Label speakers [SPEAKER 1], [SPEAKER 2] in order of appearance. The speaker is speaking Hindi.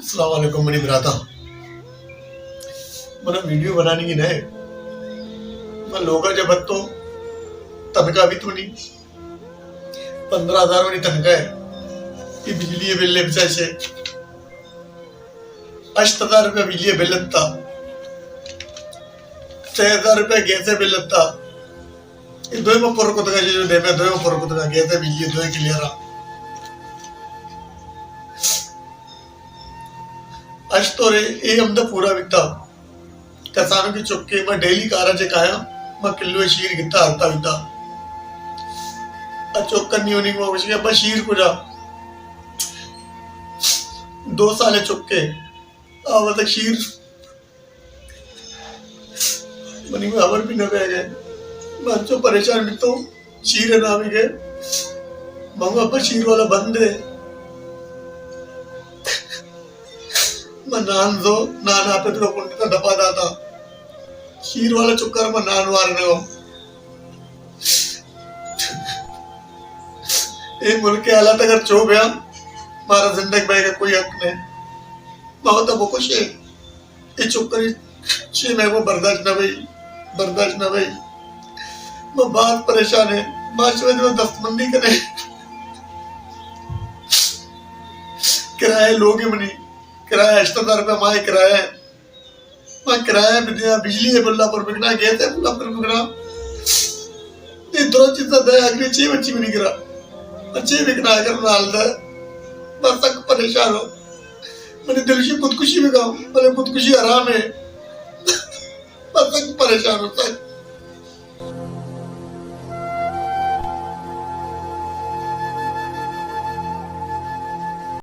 [SPEAKER 1] अस्सलाम वालेकुम मनी भ्राता। मैंने वीडियो बनाने की नहीं मैं लोग जब तो तनख्वाह भी तो नहीं 15,000 वाली तनख्वाह है कि बिजली बिल से 8,000 रुपया बिजली बिल लगता, 6,000 रुपया गैस बिल लगता। ये दो में फर्क होता है, जो दे में दो में फर्क होता है, गैस बिजली दो क्लियर आज तो रे ये हम तो पूरा बिकता किसानों की चुक्के मैं डेली कारा चकाया मैं किलो शीर गिता हरता बिता चौकन नहीं होने को कुछ मैं शीर को जा 2 साल चुक्के अब तक शीर मनी में खबर भी न रह गए मैं तो परेशान भी तो शीर ना भी गए मंगवा शीर वाला बंद है मैं नान दो नान आपे तो पुण्य दबा दाता शीर वाला चुक्कर में नान वार न हो एक मुल्क के हालात अगर चो गया मारा जिंदगी भाई का कोई हक नहीं बहुत अब खुश है ये चुक्कर शी मैं वो बर्दाश्त न भाई मैं बहुत परेशान है माशरे में दस्तमंदी करे किराए लोग ही मनी किराया 8,000 रुपया माए किराया मैं किराया बिजली है बुल्ला पर बिकना गैस है बुल्ला पर बिकना ये दो चीजें दे अगली चीज बच्ची भी नहीं गिरा अच्छी बिकना अगर नाल दे बस तक परेशान हो मैंने दिल की खुदकुशी भी गाऊं भले खुदकुशी आराम है बस तक परेशान होता है।